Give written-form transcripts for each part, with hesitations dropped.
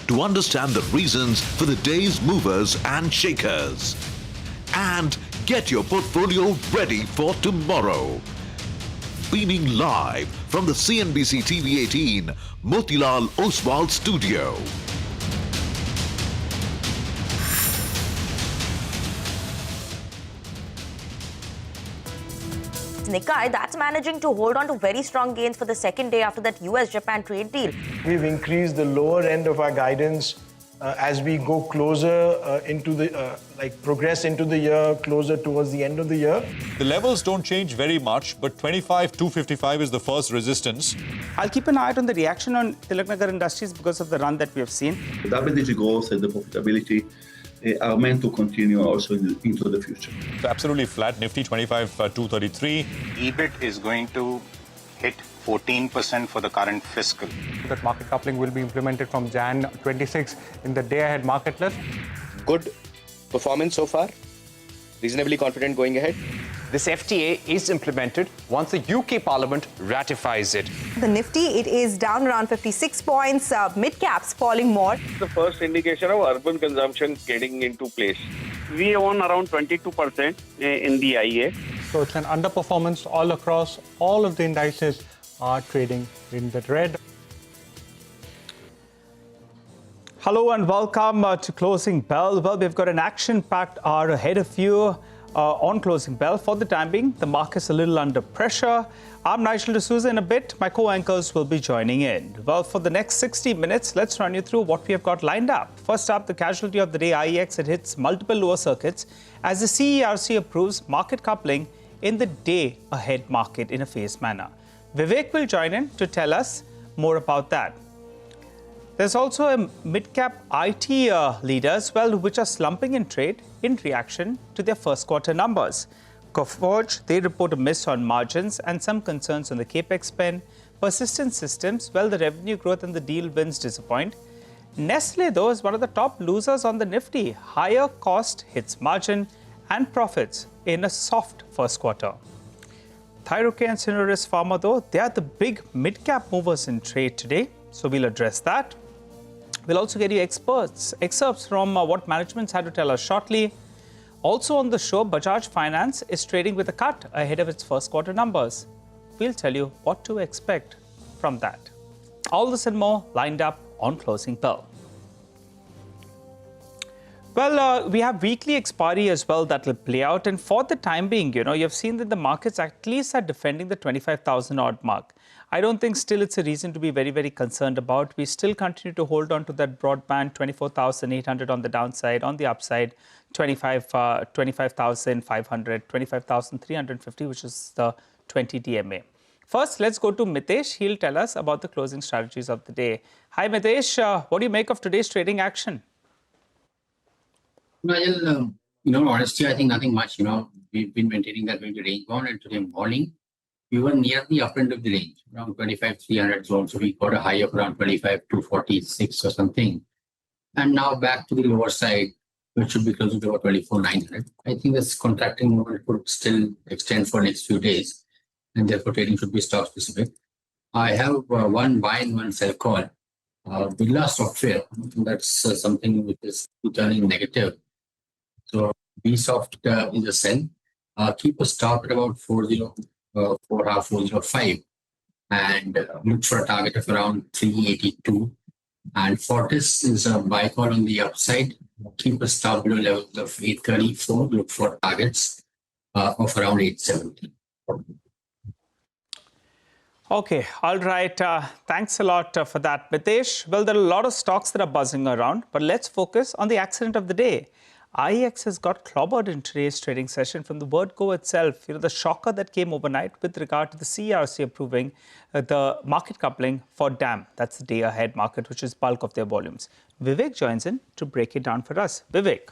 to understand the reasons for the day's movers and shakers. And get your portfolio ready for tomorrow. Beaming live from the CNBC-TV18 Motilal Oswal studio. Nikkei, that's managing to hold on to very strong gains for the second day after that US-Japan trade deal. We've increased the lower end of our guidance as we go closer progress into the year, closer towards the end of the year. The levels don't change very much, but 25,255 is the first resistance. I'll keep an eye out on the reaction on Tilaknagar Industries because of the run that we have seen. The double-digit growth and the profitability are meant to continue also into the future. So absolutely flat, Nifty 25,233. EBIT is going to hit 14% for the current fiscal. That market coupling will be implemented from Jan 26 in the day-ahead market list. Good performance so far. Reasonably confident going ahead. This FTA is implemented once the UK Parliament ratifies it. The Nifty, it is down around 56 points. Midcaps falling more. The first indication of urban consumption getting into place. We own around 22% in the IA. So it's an underperformance all across. All of the indices are trading in the red. Hello and welcome to Closing Bell. Well, we've got an action-packed hour ahead of you on Closing Bell. For the time being, the market's a little under pressure. I'm Nigel D'Souza. In a bit, my co-anchors will be joining in. Well, for the next 60 minutes, let's run you through what we have got lined up. First up, the casualty of the day, IEX, it hits multiple lower circuits as the CERC approves market coupling in the day-ahead market in a phased manner. Vivek will join in to tell us more about that. There's also a mid-cap IT leaders, which are slumping in trade in reaction to their first quarter numbers. Coforge, they report a miss on margins and some concerns on the capex spend. Persistent Systems, the revenue growth and the deal wins disappoint. Nestle, though, is one of the top losers on the Nifty. Higher cost hits margin and profits in a soft first quarter. Thyroke and Syneris Pharma, though, they are the big mid-cap movers in trade today, so we'll address that. We'll also get you excerpts from what management's had to tell us shortly. Also on the show, Bajaj Finance is trading with a cut ahead of its first quarter numbers. We'll tell you what to expect from that. All this and more lined up on Closing Bell. Well, we have weekly expiry as well that will play out. And for the time being, you've seen that the markets at least are defending the 25,000 odd mark. I don't think still it's a reason to be very, very concerned about. We still continue to hold on to that broadband, 24,800 on the downside, on the upside, 25,500, 25,350, which is the 20 DMA. First, let's go to Mitesh. He'll tell us about the closing strategies of the day. Hi, Mitesh. What do you make of today's trading action? Well, honestly, I think nothing much. We've been maintaining that range bound, and today morning, we were near the upper end of the range, around 25,300 zone. So we got a high of around 25,246 or something. And now back to the lower side, which should be closer to about 24,900. I think this contracting movement could still extend for next few days, and therefore trading should be stock specific. I have one buy and one sell call. Birla Software, that's something which is turning negative. So Bsoft is a sell. Keep a stop at about 405, and look for a target of around 382. And Fortis is a buy call on the upside. Keep a stop below levels of 834. Look for targets of around 870. Okay, all right. Thanks a lot for that, Mitesh. Well, there are a lot of stocks that are buzzing around, but let's focus on the accident of the day. IEX has got clobbered in today's trading session from the word go itself. The shocker that came overnight with regard to the CERC approving the market coupling for DAM. That's the day ahead market, which is bulk of their volumes. Vivek joins in to break it down for us. Vivek.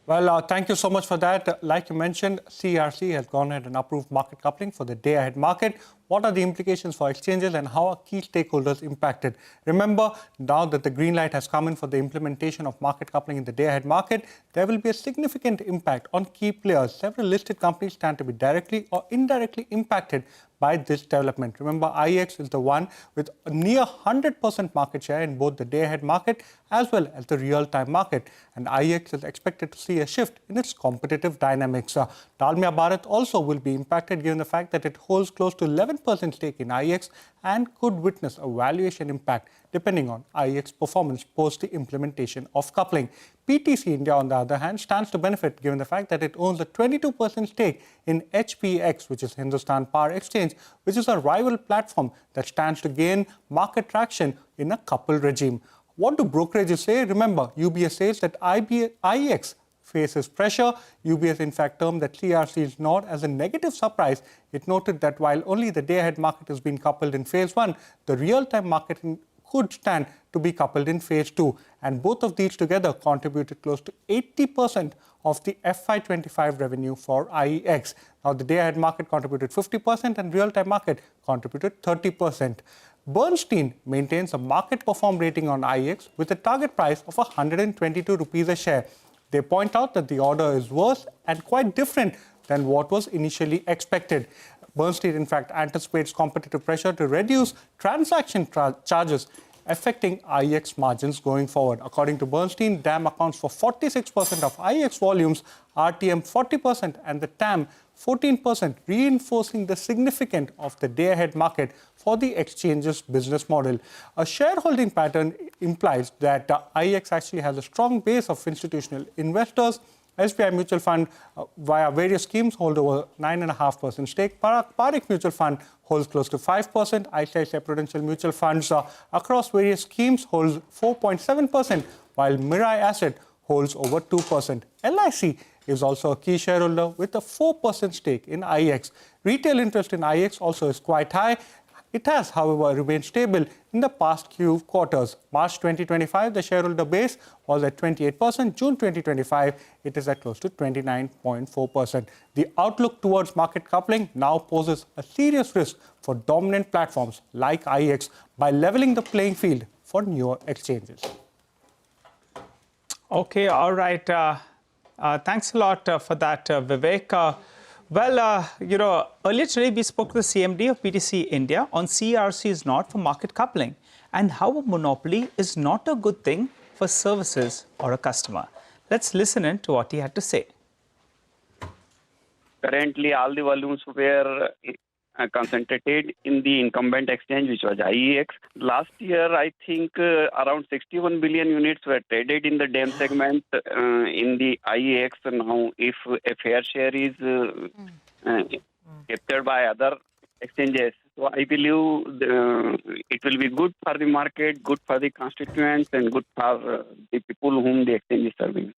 Well, thank you so much for that. Like you mentioned, CERC has gone ahead and approved market coupling for the day ahead market. what are the implications for exchanges and how are key stakeholders impacted. Remember, now that the green light has come in for the implementation of market coupling in the day-ahead market, there will be a significant impact on key players. Several listed companies stand to be directly or indirectly impacted by this development. Remember, IEX is the one with a near 100% market share in both the day-ahead market as well as the real-time market. And IEX is expected to see a shift in its competitive dynamics. Dalmia Bharat also will be impacted given the fact that it holds close to 11% stake in IEX and could witness a valuation impact depending on IEX performance post the implementation of coupling. PTC India, on the other hand, stands to benefit given the fact that it owns a 22% stake in HPX, which is Hindustan Power Exchange, which is a rival platform that stands to gain market traction in a coupled regime. What do brokerages say? Remember, UBS says that IEX faces pressure. UBS, in fact, termed that CRC's nod as a negative surprise. It noted that while only the day-ahead market has been coupled in phase 1, the real-time market could stand to be coupled in phase 2. And both of these together contributed close to 80% of the FY25 revenue for IEX. Now, the day-ahead market contributed 50% and real-time market contributed 30%. Bernstein maintains a market perform rating on IEX with a target price of 122 rupees a share. They point out that the order is worse and quite different than what was initially expected. Bernstein, in fact, anticipates competitive pressure to reduce transaction charges affecting IEX margins going forward. According to Bernstein, DAM accounts for 46% of IEX volumes, RTM 40%, and the TAM 14%, reinforcing the significance of the day-ahead market for the exchange's business model. A shareholding pattern implies that IEX actually has a strong base of institutional investors. SBI Mutual Fund, via various schemes, hold over 9.5% stake. Parik Mutual Fund holds close to 5%. ICICI Prudential Mutual Funds across various schemes holds 4.7%, while Mirai Asset holds over 2%. LIC is also a key shareholder with a 4% stake in IEX. Retail interest in IEX also is quite high. It has, however, remained stable in the past few quarters. March 2025, the shareholder base was at 28%. June 2025, it is at close to 29.4%. The outlook towards market coupling now poses a serious risk for dominant platforms like IEX by leveling the playing field for newer exchanges. Okay, all right. Thanks a lot for that, Vivek. Earlier today we spoke to the CMD of PTC India on CRC's nod for market coupling and how a monopoly is not a good thing for services or a customer. Let's listen in to what he had to say. Currently, all the volumes were concentrated in the incumbent exchange, which was IEX. Last year, I think around 61 billion units were traded in the DAM segment in the IEX. Now, if a fair share is captured by other exchanges, so I believe it will be good for the market, good for the constituents, and good for the people whom the exchange is serving.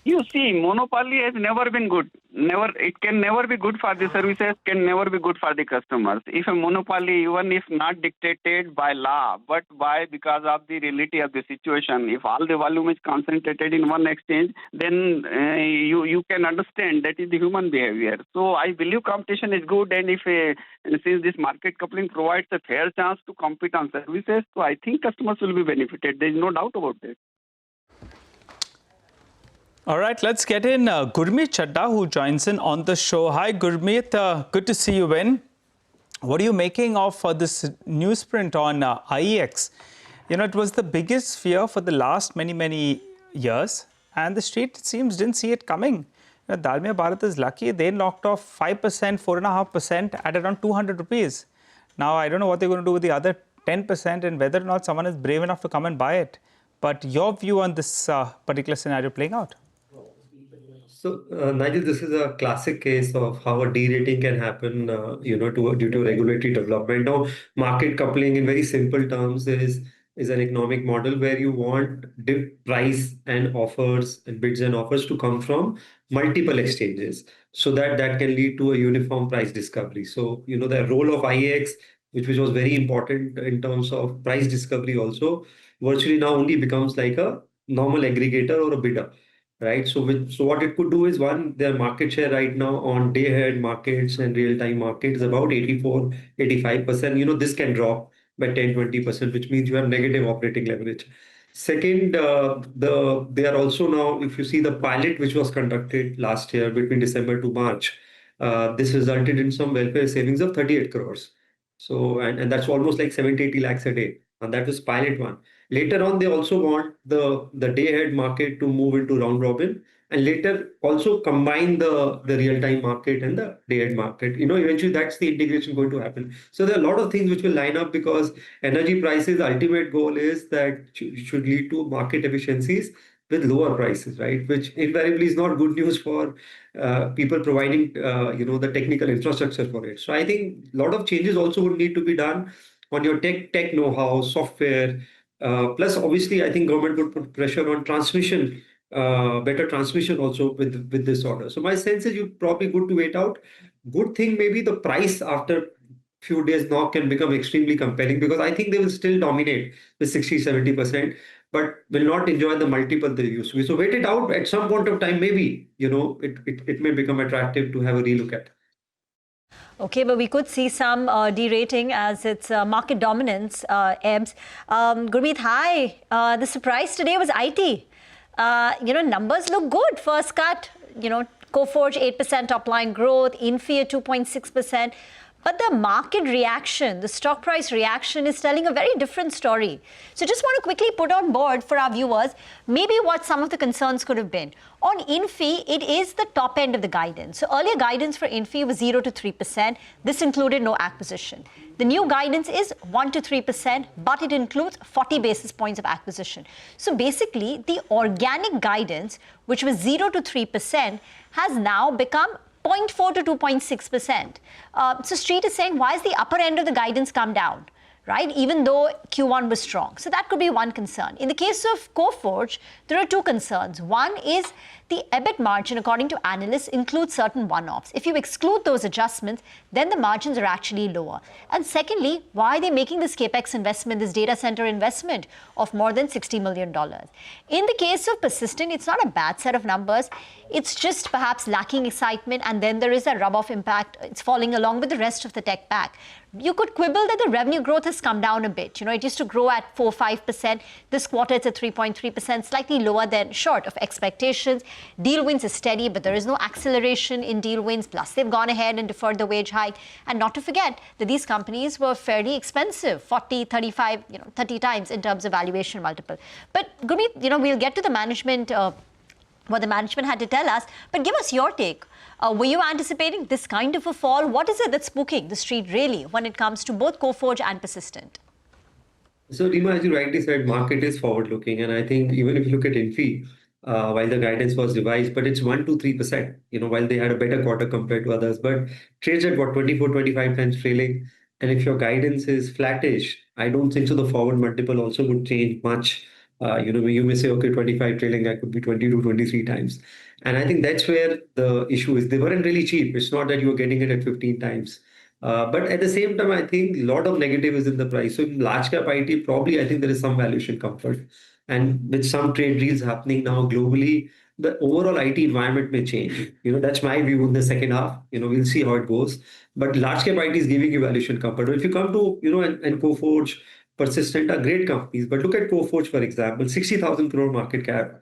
You see, monopoly has never been good. It can never be good for the services, can never be good for the customers. If a monopoly, even if not dictated by law, but because of the reality of the situation, if all the volume is concentrated in one exchange, then you can understand that is the human behavior. So I believe competition is good, and since this market coupling provides a fair chance to compete on services, so I think customers will be benefited. There is no doubt about that. All right, let's get in Gurmeet Chadda, who joins in on the show. Hi, Gurmeet. Good to see you in. What are you making of this newsprint on IEX? You know, it was the biggest fear for the last many years, and the street, it seems, didn't see it coming. You know, Dalmia Bharat is lucky. They knocked off 5%, 4.5% at around 200 rupees. Now, I don't know what they're going to do with the other 10% and whether or not someone is brave enough to come and buy it. But your view on this particular scenario playing out? So, Nigel, this is a classic case of how a derating can happen, due to regulatory development. Now, market coupling, in very simple terms, is an economic model where you want price and offers and bids and offers to come from multiple exchanges, so that can lead to a uniform price discovery. So, the role of IEX, which was very important in terms of price discovery, also virtually now only becomes like a normal aggregator or a bidder. right? So what it could do is, one, their market share right now on day-ahead markets and real-time markets is about 84, 85%. This can drop by 10, 20%, which means you have negative operating leverage. Second, they are also now, if you see the pilot which was conducted last year between December to March, this resulted in some welfare savings of 38 crores. So, and that's almost like 70, 80 lakhs a day. And that was pilot one. Later on, they also want the day-ahead market to move into round robin, and later also combine the real-time market and the day-ahead market. Eventually that's the integration going to happen. So there are a lot of things which will line up, because energy prices, the ultimate goal is that should lead to market efficiencies with lower prices, right? Which invariably is not good news for people providing, the technical infrastructure for it. So I think a lot of changes also would need to be done on your tech know-how, software. Plus, obviously, I think government would put pressure on transmission, better transmission also with this order. So my sense is you probably good to wait out. Good thing maybe the price after few days now can become extremely compelling, because I think they will still dominate with 60, 70%, but will not enjoy the multiple they used to be. So wait it out. At some point of time, maybe, it may become attractive to have a relook at. Okay, but we could see some derating as its market dominance ebbs. Gurmeet, hi. The surprise today was IT. Numbers look good. First cut, Coforge 8% top line growth, Infi at 2.6%. But the market reaction, the stock price reaction is telling a very different story. So just want to quickly put on board for our viewers, maybe what some of the concerns could have been. On Infi, it is the top end of the guidance. So earlier guidance for Infi was 0 to 3%. This included no acquisition. The new guidance is 1 to 3%, but it includes 40 basis points of acquisition. So basically, the organic guidance, which was 0 to 3%, has now become 0.4 to 2.6%. So Street is saying, why is the upper end of the guidance come down, right? Even though Q1 was strong. So that could be one concern. In the case of Coforge, there are two concerns. One is the EBIT margin, according to analysts, includes certain one-offs. If you exclude those adjustments, then the margins are actually lower. And secondly, why are they making this capex investment, this data center investment of more than $60 million? In the case of Persistent, it's not a bad set of numbers. It's just perhaps lacking excitement, and then there is a rub-off impact. It's falling along with the rest of the tech pack. You could quibble that the revenue growth has come down a bit. It used to grow at 4-5%. This quarter, it's at 3.3%, slightly lower than short of expectations. Deal wins is steady, but there is no acceleration in deal wins. Plus, they've gone ahead and deferred the wage hike. And not to forget that these companies were fairly expensive, 40, 35, 30 times in terms of valuation multiple. But Gurmeet, we'll get to the management, what the management had to tell us, but give us your take. Were you anticipating this kind of a fall? What is it that's spooking the street really when it comes to both Coforge and Persistent? So, Rima, as you rightly said, market is forward-looking, and I think even if you look at Infi, while the guidance was revised, but it's 1 to 3%, while they had a better quarter compared to others, but trades at 24, 25 times trailing, and if your guidance is flattish, I don't think so the forward multiple also would change much. You may say, okay, 25 trailing, that could be 22, 23 times. And I think that's where the issue is. They weren't really cheap. It's not that you were getting it at 15 times. But at the same time, I think a lot of negative is in the price. So in large cap IT, probably I think there is some valuation comfort. And with some trade deals happening now globally, the overall IT environment may change. That's my view in the second half. We'll see how it goes. But large cap IT is giving you valuation comfort. But if you come to, and Coforge, Persistent are great companies. But look at Coforge, for example, 60,000 crore market cap,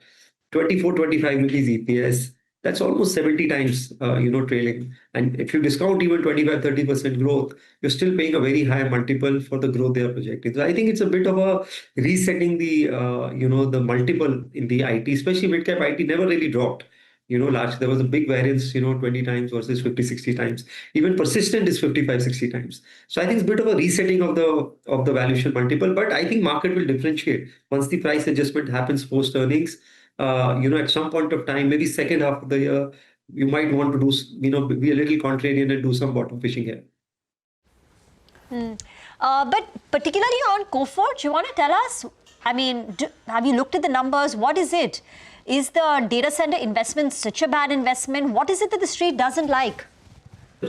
24, 25 rupees EPS. That's almost 70 times, trailing. And if you discount even 25, 30% growth, you're still paying a very high multiple for the growth they are projecting. So I think it's a bit of a resetting the, the multiple in the IT, especially mid-cap IT never really dropped. There was a big variance, 20 times versus 50, 60 times. Even Persistent is 55, 60 times. So I think it's a bit of a resetting of the valuation multiple, but I think market will differentiate once the price adjustment happens post earnings. At some point of time, maybe second half of the year, you might want to do, be a little contrarian and do some bottom fishing here. But particularly on Coforge, you want to tell us, have you looked at the numbers? What is it? Is the data center investment such a bad investment? What is it that the street doesn't like?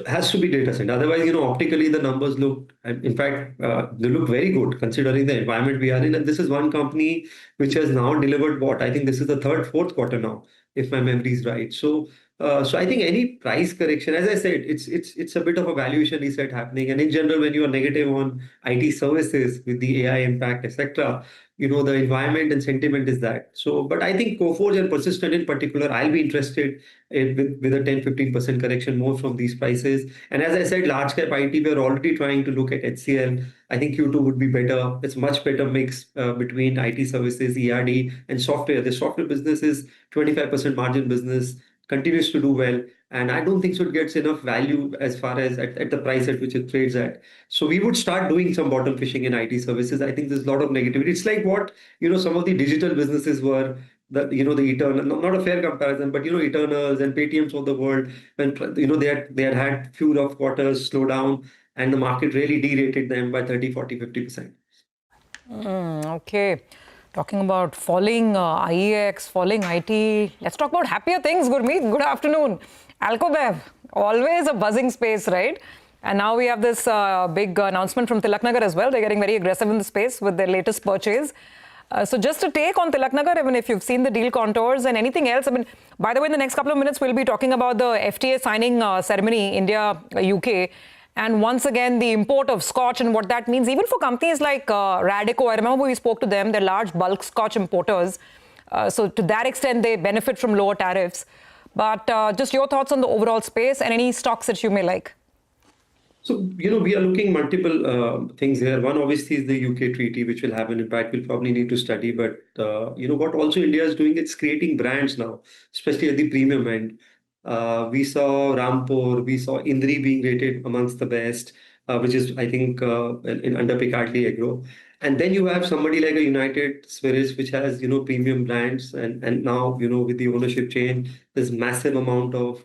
has to be data center. Otherwise, optically the numbers look, in fact, they look very good considering the environment we are in. And this is one company which has now delivered what? I think this is the third, fourth quarter now, if my memory is right. So I think any price correction, as I said, it's a bit of a valuation reset happening. And in general, when you are negative on IT services with the AI impact, etc., the environment and sentiment is that. So, but I think Coforge and Persistent in particular, I'll be interested with a 10-15% correction more from these prices. And as I said, large cap IT, we're already trying to look at HCL. I think Q2 would be better. It's much better mix between IT services, ERD, and software. The software business is 25% margin business, continues to do well. And I don't think so it gets enough value as far as at the price at which it trades at. So we would start doing some bottom fishing in IT services. I think there's a lot of negativity. It's like what, some of the digital businesses were, the Eternal, not a fair comparison, but Eternals and Paytms of the world, when they had few rough quarters slow down and the market really derated them by 30, 40, 50%. Okay. Talking about falling IEX, falling IT. Let's talk about happier things, Gurmeet. Good afternoon. Alcobev, always a buzzing space, right? And now we have this big announcement from Tilaknagar as well. They're getting very aggressive in the space with their latest purchase. So just a take on Tilaknagar, if you've seen the deal contours and anything else. By the way, in the next couple of minutes, we'll be talking about the FTA signing ceremony, India, UK. And once again, the import of scotch and what that means, even for companies like Radico. I remember we spoke to them. They're large bulk scotch importers. So to that extent, they benefit from lower tariffs. But just your thoughts on the overall space and any stocks that you may like. So, we are looking multiple things here. One, obviously, is the UK treaty, which will have an impact. We'll probably need to study. But, what also India is doing, it's creating brands now, especially at the premium end. We saw Rampur, we saw Indri being rated amongst the best, which is, I think, under Piccadilly Agro. And then you have somebody like a United Spirits, which has, premium brands. And now, with the ownership change, there's massive amount of,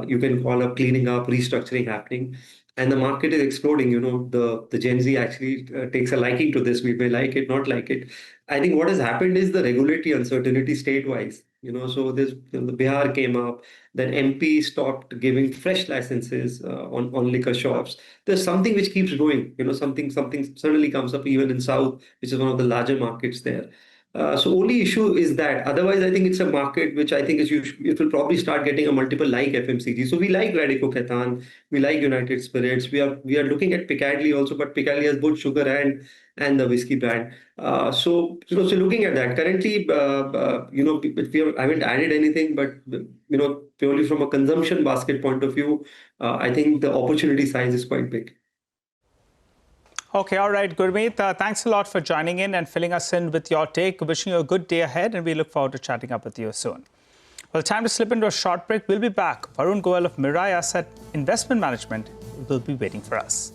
you can call up cleaning up, restructuring happening. And the market is exploding. The Gen Z actually takes a liking to this. We may like it, not like it. I think what has happened is the regulatory uncertainty state-wise. So there's the Bihar came up, then MP stopped giving fresh licenses on liquor shops. There's something which keeps going. Something suddenly comes up even in South, which is one of the larger markets there. So only issue is that. Otherwise, I think it's a market which I think it will probably start getting a multiple like FMCG. So we like Radico Khaitan, we like United Spirits. We are looking at Piccadilly also, but Piccadilly has both sugar and the whiskey brand. So looking at that currently, I haven't added anything, but purely from a consumption basket point of view, I think the opportunity size is quite big. Okay, all right, Gurmeet. Thanks a lot for joining in and filling us in with your take. Wishing you a good day ahead, and we look forward to chatting up with you soon. Well, time to slip into a short break. We'll be back. Varun Goel of Mirae Asset Investment Management will be waiting for us.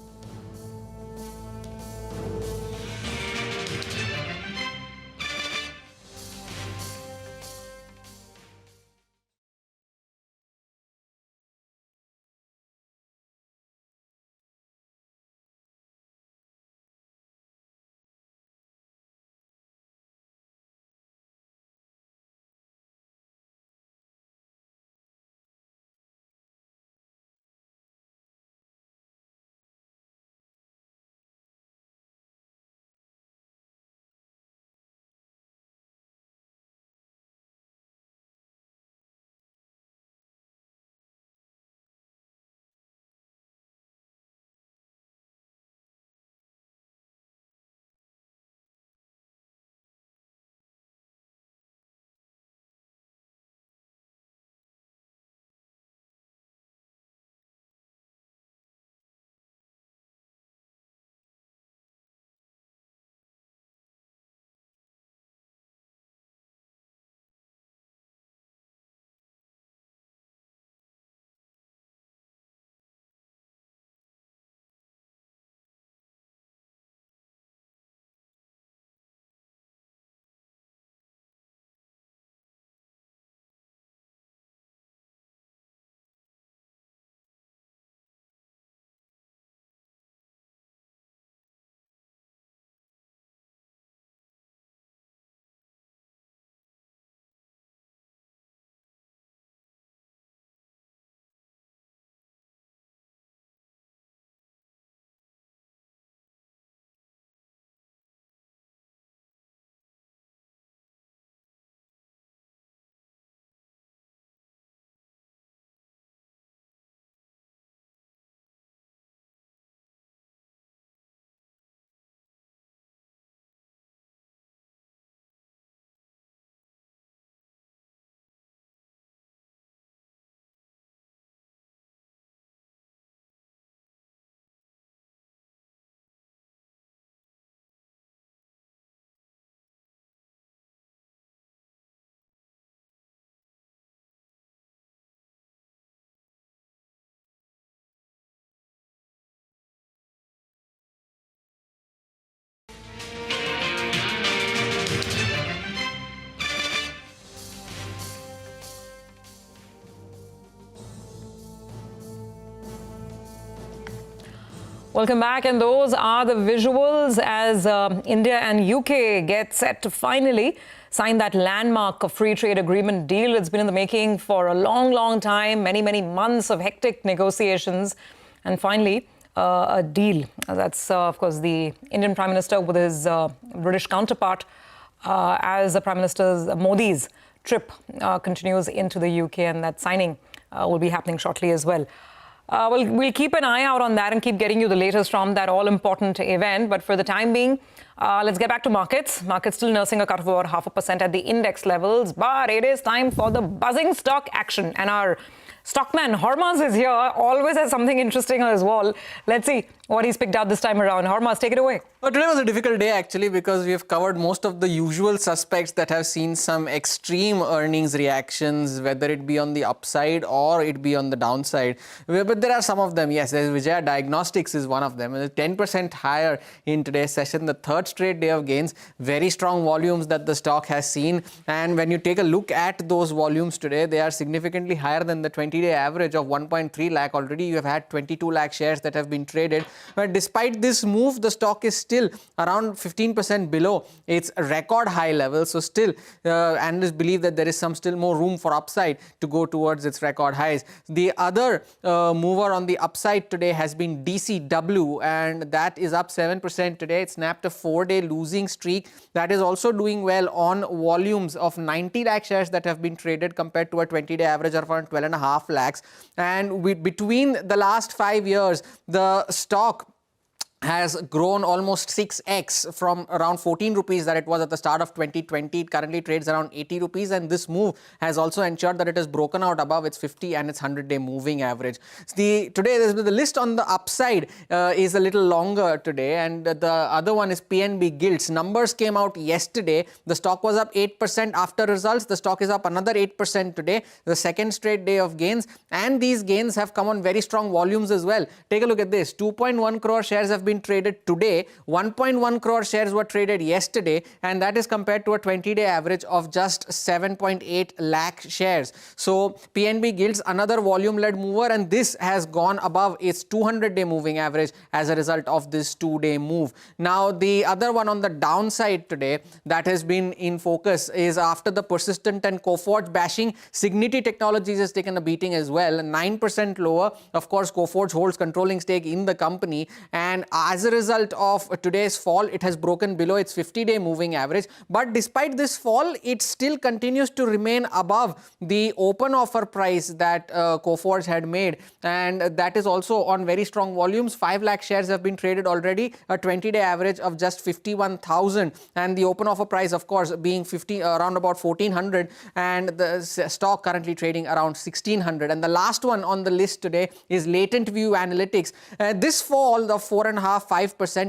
Welcome back, and those are the visuals as India and UK get set to finally sign that landmark free trade agreement deal. It's been in the making for a long, long time, many, many months of hectic negotiations, and finally a deal. That's, of course, the Indian Prime Minister with his British counterpart as the Prime Minister Modi's trip continues into the UK, and that signing will be happening shortly as well. We'll keep an eye out on that and keep getting you the latest from that all-important event. But for the time being, let's get back to markets. Markets still nursing a cut of about 0.5% at the index levels. But it is time for the buzzing stock action. And our stockman, Hormaz, is here. Always has something interesting on his wall. Let's see what he's picked out this time around. Hormaz, take it away. Well, today was a difficult day actually because we have covered most of the usual suspects that have seen some extreme earnings reactions, whether it be on the upside or it be on the downside. But there are some of them, yes. There's Vijaya Diagnostics is one of them. 10% higher in today's session, the third straight day of gains. Very strong volumes that the stock has seen. And when you take a look at those volumes today, they are significantly higher than the 20-day average of 1.3 lakh. Already you have had 22 lakh shares that have been traded. But despite this move, the stock is still around 15% below its record high level. So still, analysts believe that there is still more room for upside to go towards its record highs. The other mover on the upside today has been DCW, and that is up 7% today. It snapped a 4-day losing streak. That is also doing well on volumes of 90 lakh shares that have been traded compared to a 20-day average of around 12.5 lakhs. And between the last 5 years, the stock has grown almost 6x from around 14 rupees that it was at the start of 2020. It currently trades around 80 rupees, and this move has also ensured that it has broken out above its 50 and its 100-day moving average. Today, the list on the upside is a little longer today, and the other one is PNB Gilts. Numbers came out yesterday. The stock was up 8% after results. The stock is up another 8% today, the second straight day of gains, and these gains have come on very strong volumes as well. Take a look at this. 2.1 crore shares have been traded today, 1.1 crore shares were traded yesterday, and that is compared to a 20-day average of just 7.8 lakh shares. So PNB Gilts, another volume-led mover, and this has gone above its 200-day moving average as a result of this 2-day move. Now, the other one on the downside today that has been in focus is after the Persistent and Coforge bashing, Cigniti Technologies has taken a beating as well, 9% lower. Of course, Coforge holds controlling stake in the company, and as a result of today's fall, it has broken below its 50-day moving average. But despite this fall, it still continues to remain above the open offer price that Coforge had made, and that is also on very strong volumes. 5 lakh shares have been traded already, a 20-day average of just 51,000, and the open offer price, of course, being around about 1,400, and the stock currently trading around 1,600. And the last one on the list today is Latent View Analytics. This fall of 4.5%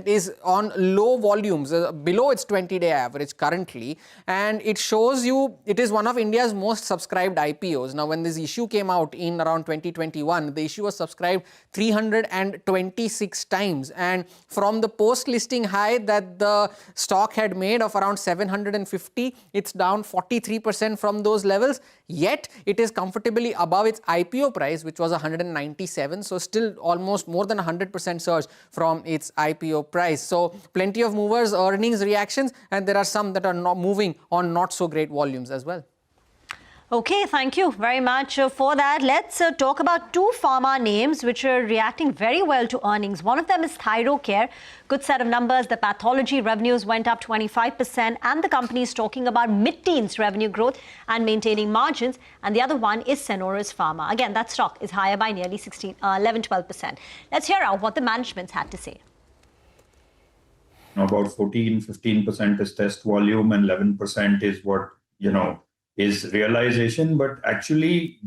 is on low volumes, below its 20-day average currently, and it shows you it is one of India's most subscribed IPOs. Now, when this issue came out in around 2021, the issue was subscribed 326 times, and from the post-listing high that the stock had made of around 750, it's down 43% from those levels, yet it is comfortably above its IPO price, which was 197, so still almost more than 100% surge from its IPO price. So plenty of movers, earnings reactions, and there are some that are not moving on not so great volumes as well. Okay, thank you very much for that. Let's talk about two pharma names which are reacting very well to earnings. One of them is Thyrocare. Good set of numbers. The pathology revenues went up 25%, and the company is talking about mid-teens revenue growth and maintaining margins. And the other one is Cenoris Pharma. Again, that stock is higher by nearly 11-12%. Let's hear out what the management's had to say. About 14-15% is test volume, and 11% is what, is realization. But actually,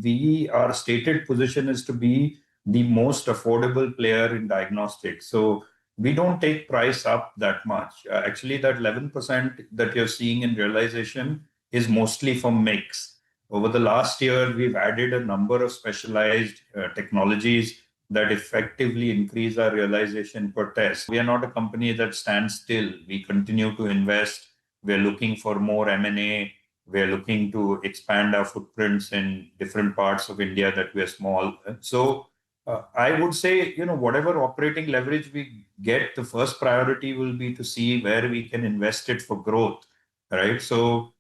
our stated position is to be the most affordable player in diagnostics. So we don't take price up that much. Actually, that 11% that you're seeing in realization is mostly from mix. Over the last year, we've added a number of specialized technologies that effectively increase our realization per test. We are not a company that stands still. We continue to invest. We're looking for more M&A. We're looking to expand our footprints in different parts of India that we're small. So I would say, whatever operating leverage we get, the first priority will be to see where we can invest it for growth, right? So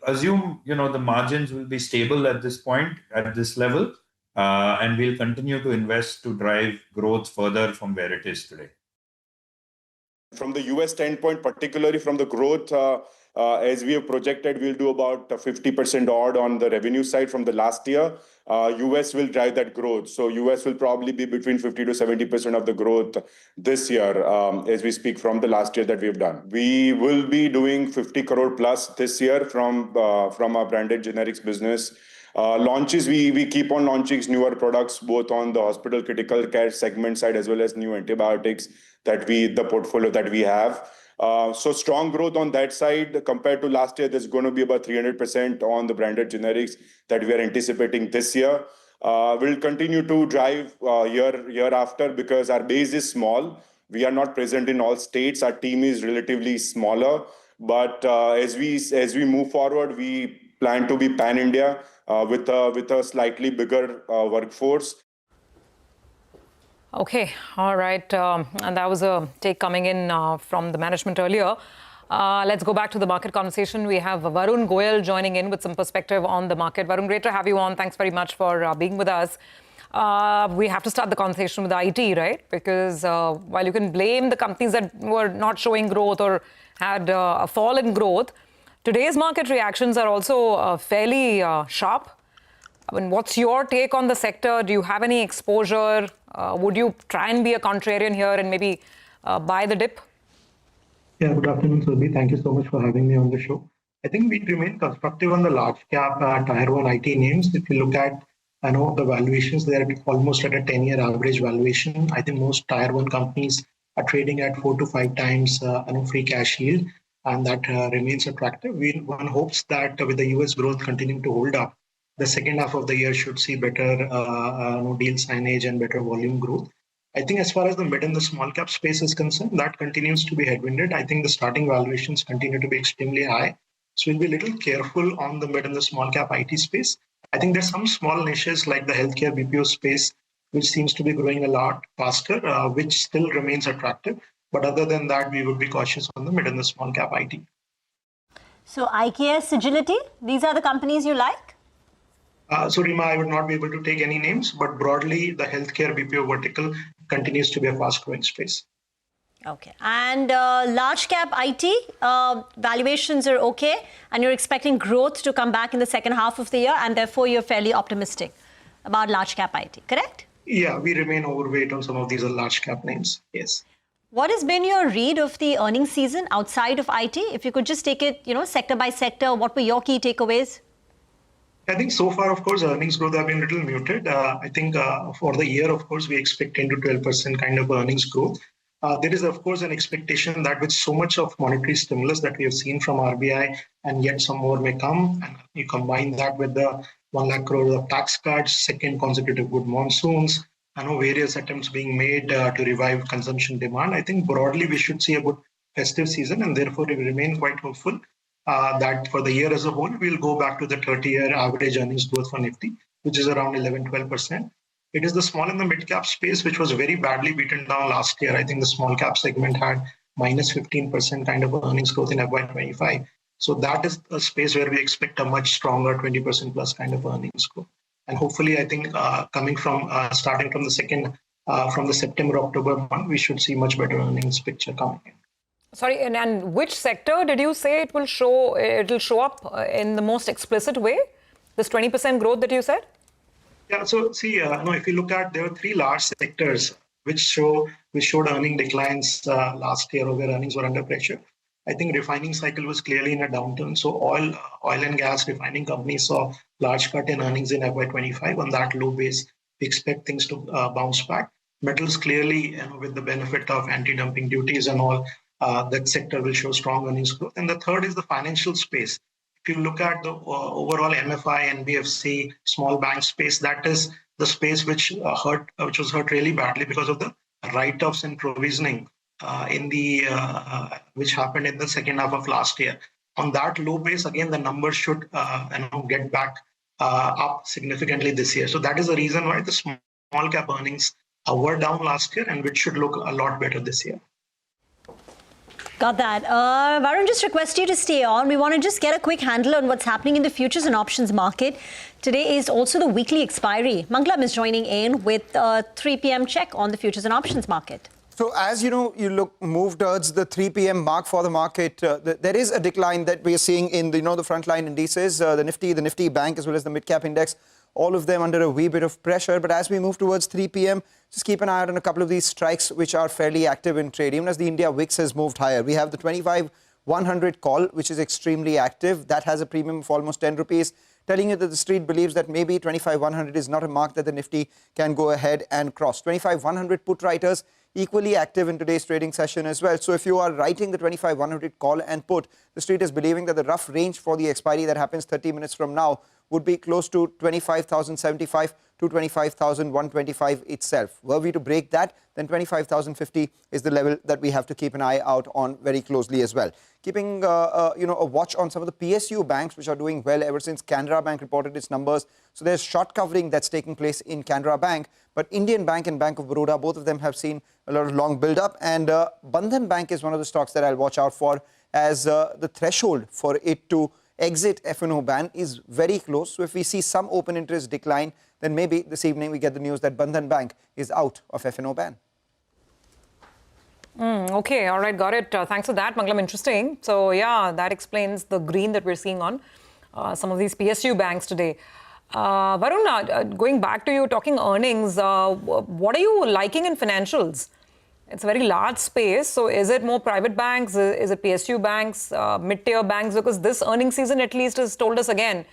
assume, the margins will be stable at this point, at this level, and we'll continue to invest to drive growth further from where it is today. From the US standpoint, particularly from the growth, as we have projected, we'll do about 50% odd on the revenue side from the last year. US will drive that growth. So US will probably be between 50 to 70% of the growth this year, as we speak, from the last year that we've done. We will be doing 50 crore plus this year from our branded generics business. Launches, we keep on launching newer products, both on the hospital critical care segment side as well as new antibiotics the portfolio that we have. So strong growth on that side compared to last year. There's going to be about 300% on the branded generics that we are anticipating this year. We'll continue to drive year after because our base is small. We are not present in all states. Our team is relatively smaller. But as we move forward, we plan to be pan-India with a slightly bigger workforce. Okay, all right. And that was a take coming in from the management earlier. Let's go back to the market conversation. We have Varun Goyal joining in with some perspective on the market. Varun, great to have you on. Thanks very much for being with us. We have to start the conversation with IT, right? Because while you can blame the companies that were not showing growth or had a fall in growth, today's market reactions are also fairly sharp. I mean, what's your take on the sector? Do you have any exposure? Would you try and be a contrarian here and maybe buy the dip? Yeah, good afternoon, Surbi. Thank you so much for having me on the show. I think we remain constructive on the large cap tier 1 IT names. If you look at, the valuations, they are almost at a 10-year average valuation. I think most tier 1 companies are trading at 4 to 5 times free cash yield, and that remains attractive. One hopes that with the US growth continuing to hold up, the second half of the year should see better deal signage and better volume growth. I think as far as the mid and the small cap space is concerned, that continues to be headwinded. I think the starting valuations continue to be extremely high. So we'll be a little careful on the mid and the small cap IT space. I think there's some small niches like the healthcare BPO space, which seems to be growing a lot faster, which still remains attractive. But other than that, we would be cautious on the mid and the small cap IT. So IKS, Agility, these are the companies you like? So Rima, I would not be able to take any names, but broadly, the healthcare BPO vertical continues to be a fast-growing space. Okay. And large cap IT, valuations are okay, and you're expecting growth to come back in the second half of the year, and therefore you're fairly optimistic about large cap IT, correct? Yeah, we remain overweight on some of these large cap names, yes. What has been your read of the earnings season outside of IT? If you could just take it, sector by sector, what were your key takeaways? I think so far, of course, earnings growth have been a little muted. I think for the year, of course, we expect 10 to 12% kind of earnings growth. There is, of course, an expectation that with so much of monetary stimulus that we have seen from RBI, and yet some more may come, and you combine that with the 1 lakh crore of tax cuts, second consecutive good monsoons, various attempts being made to revive consumption demand. I think broadly we should see a good festive season, and therefore we remain quite hopeful that for the year as a whole, we'll go back to the 30-year average earnings growth for Nifty, which is around 11-12%. It is the small and the mid-cap space, which was very badly beaten down last year. I think the small cap segment had minus 15% kind of earnings growth in FY25. So that is a space where we expect a much stronger 20% plus kind of earnings growth. And hopefully, I think starting from the September-October month, we should see much better earnings picture coming in. Sorry, and which sector did you say it'll show up in the most explicit way? This 20% growth that you said? Yeah, so see, if you look at, there are 3 large sectors which showed earning declines last year, or where earnings were under pressure. I think refining cycle was clearly in a downturn. So oil and gas refining companies saw large cut in earnings in FY25. On that low base, we expect things to bounce back. Metals clearly, with the benefit of anti-dumping duties and all, that sector will show strong earnings growth. And the third is the financial space. If you look at the overall MFI, NBFC, small bank space, that is the space which was hurt really badly because of the write-offs and provisioning which happened in the second half of last year. On that low base, again, the numbers should get back up significantly this year. So that is the reason why the small small cap earnings were down last year and which should look a lot better this year. Got that. Varun, just request you to stay on. We want to just get a quick handle on what's happening in the futures and options market. Today is also the weekly expiry. Mangalam is joining in with a 3 p.m. check on the futures and options market. So as you know, move towards the 3 p.m. mark for the market. There is a decline that we are seeing in the frontline indices, the Nifty Bank as well as the Midcap index. All of them under a wee bit of pressure. But as we move towards 3 p.m., just keep an eye out on a couple of these strikes which are fairly active in trade. Even as the India VIX has moved higher, we have the 25-100 call, which is extremely active. That has a premium of almost 10 rupees, telling you that the street believes that maybe 25-100 is not a mark that the Nifty can go ahead and cross. 25-100 put writers equally active in today's trading session as well. So if you are writing the 25-100 call and put, the street is believing that the rough range for the expiry that happens 30 minutes from now would be close to 25,075 to 25,125 itself. Were we to break that, then 25,050 is the level that we have to keep an eye out on very closely as well. Keeping a watch on some of the PSU banks which are doing well ever since Canara Bank reported its numbers. So there's short covering that's taking place in Canara Bank, but Indian Bank and Bank of Baroda, both of them have seen a lot of long build-up, and Bandhan Bank is one of the stocks that I'll watch out for, as the threshold for it to exit F&O ban is very close. So if we see some open interest decline, then maybe this evening we get the news that Bandhan Bank is out of F&O ban. Okay, all right, got it. Thanks for that, Mangalam. Interesting. So, yeah, that explains the green that we're seeing on some of these PSU banks today. Varun, going back to you, talking earnings, what are you liking in financials? It's a very large space. So is it more private banks? Is it PSU banks, mid-tier banks? Because this earnings season at least has told us again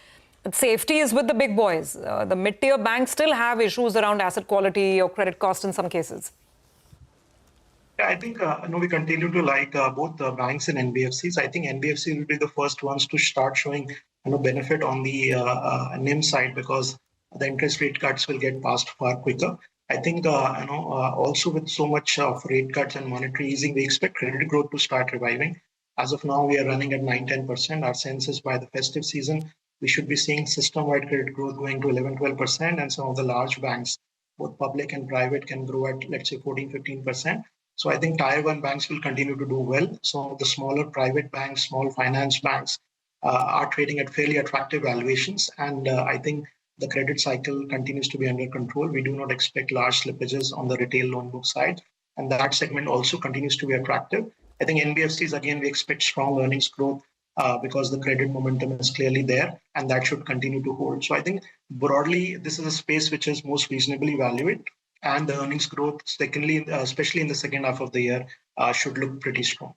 that safety is with the big boys. The mid-tier banks still have issues around asset quality or credit cost in some cases. Yeah, I think we continue to like both the banks and NBFCs. I think NBFC will be the first ones to start showing benefit on the NIM side, because the interest rate cuts will get passed far quicker. I think also with so much of rate cuts and monetary easing, we expect credit growth to start reviving. As of now, we are running at 9-10%. Our sense is by the festive season, we should be seeing system-wide credit growth going to 11-12%, and some of the large banks, both public and private, can grow at, let's say, 14-15%. So I think Tier 1 banks will continue to do well. Some of the smaller private banks, small finance banks are trading at fairly attractive valuations. And I think the credit cycle continues to be under control. We do not expect large slippages on the retail loan book side. And that segment also continues to be attractive. I think NBFCs, again, we expect strong earnings growth because the credit momentum is clearly there, and that should continue to hold. So I think broadly, this is a space which is most reasonably valued. And the earnings growth, secondly, especially in the second half of the year, should look pretty strong.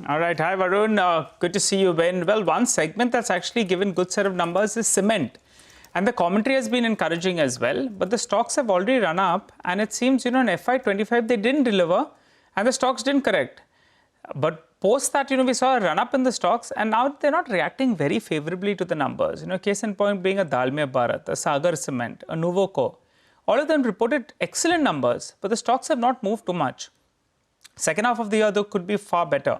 All right. Hi, Varun. Good to see you, Ben. Well, one segment that's actually given good set of numbers is cement. And the commentary has been encouraging as well. But the stocks have already run up. And it seems, in FY25, they didn't deliver. And the stocks didn't correct. But post that, we saw a run up in the stocks. And now they're not reacting very favorably to the numbers. Case in point being a Dalmia Bharat, a Sagar Cement, a Nuvoco. All of them reported excellent numbers. But the stocks have not moved too much. Second half of the year, though, could be far better.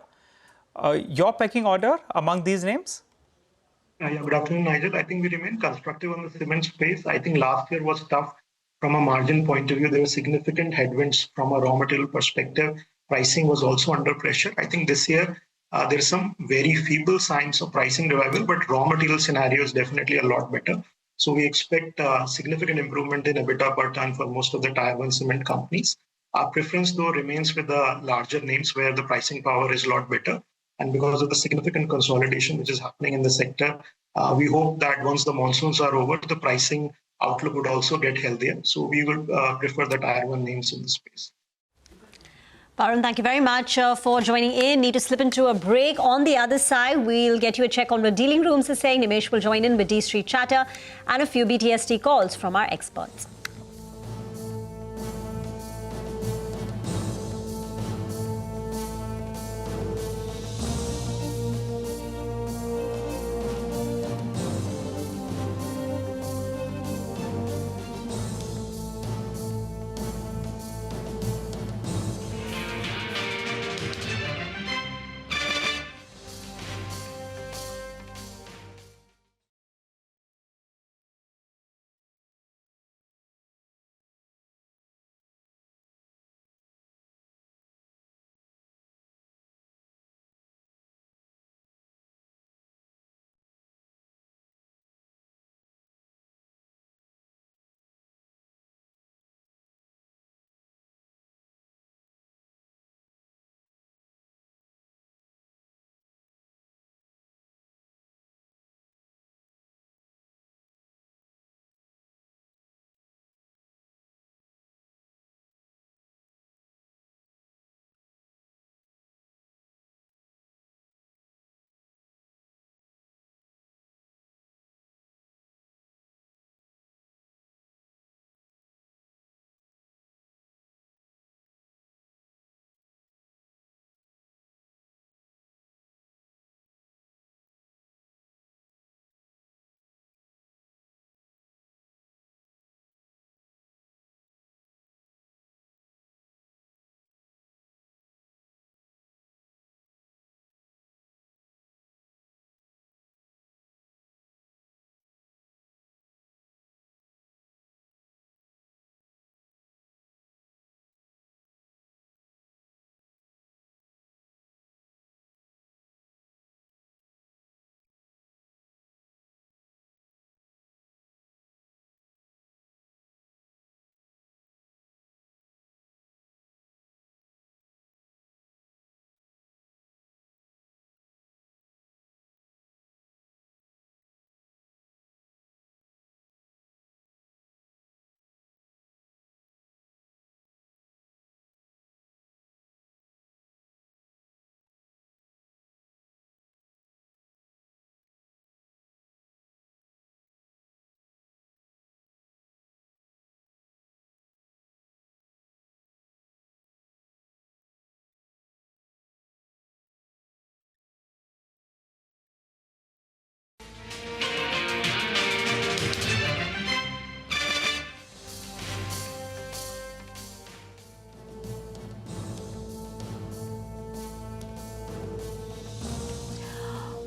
Your pecking order among these names? Good afternoon, Nigel. I think we remain constructive on the cement space. I think last year was tough from a margin point of view. There were significant headwinds from a raw material perspective. Pricing was also under pressure. I think this year there are some very feeble signs of pricing revival, but raw material scenario is definitely a lot better. So we expect significant improvement in EBITDA per ton for most of the Tier 1 cement companies. Our preference, though, remains with the larger names where the pricing power is a lot better. And because of the significant consolidation which is happening in the sector, we hope that once the monsoons are over, the pricing outlook would also get healthier. So we will prefer the Tier 1 names in the space. Varun, thank you very much for joining in. Need to slip into a break. On the other side, we'll get you a check on what dealing rooms are saying. Nimesh will join in with D Street Chatter and a few BTST calls from our experts.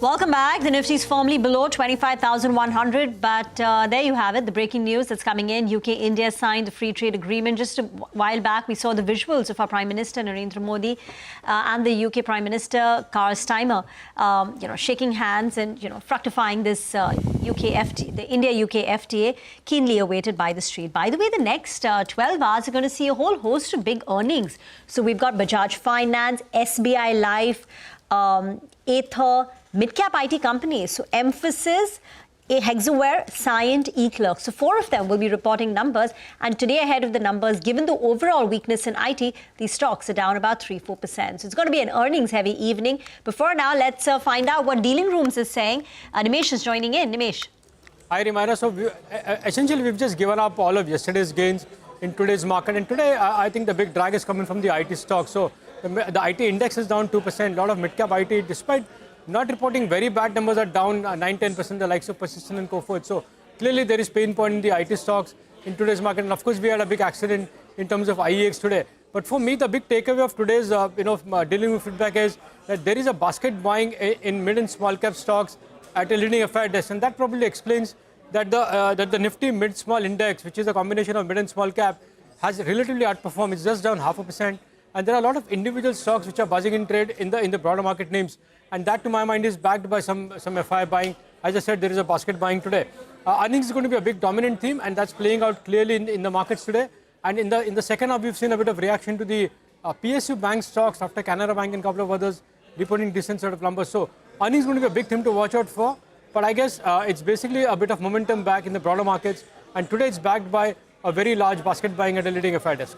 Welcome back. The Nifty is firmly below 25,100, but there you have it. The breaking news that's coming in. UK-India signed a free trade agreement. Just a while back, we saw the visuals of our Prime Minister, Narendra Modi, and the UK Prime Minister, Keir Starmer, shaking hands and, fructifying this the India-UK FTA, keenly awaited by the street. By the way, the next 12 hours are going to see a whole host of big earnings. So we've got Bajaj Finance, SBI Life, Ather, Midcap IT companies. So Emphasis, Hexaware, Cyient, eClerx. So 4 of them will be reporting numbers. And today, ahead of the numbers, given the overall weakness in IT, these stocks are down about 3-4%. So it's going to be an earnings-heavy evening. Before now, let's find out what Dealing Rooms is saying. Nimesh is joining in. Nimesh. Hi, Rimaira. So essentially, we've just given up all of yesterday's gains in today's market. And today, I think the big drag is coming from the IT stocks. So the IT index is down 2%. A lot of mid-cap IT, despite not reporting very bad numbers, are down 9-10%, the likes of Persistent and Coforge. So clearly there is pain point in the IT stocks in today's market. And of course, we had a big accident in terms of IEX today. But for me, the big takeaway of today's dealing with feedback is that there is a basket buying in mid and small cap stocks at a leading FI desk. And that probably explains that the Nifty mid-small index, which is a combination of mid and small cap, has relatively outperformed. It's just down 0.5%. And there are a lot of individual stocks which are buzzing in trade in the broader market names. And that, to my mind, is backed by some FI buying. As I said, there is a basket buying today. Earnings is going to be a big dominant theme, and that's playing out clearly in the markets today. And in the second half, we've seen a bit of reaction to the PSU bank stocks after Canara Bank and a couple of others reporting decent sort of numbers. So earnings is going to be a big theme to watch out for. But I guess it's basically a bit of momentum back in the broader markets. And today it's backed by a very large basket buying at a leading FI desk.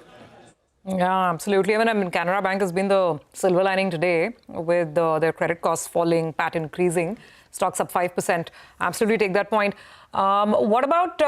Yeah, absolutely. I mean, Canara Bank has been the silver lining today with their credit costs falling, PAT increasing, stocks up 5%. Absolutely take that point. What about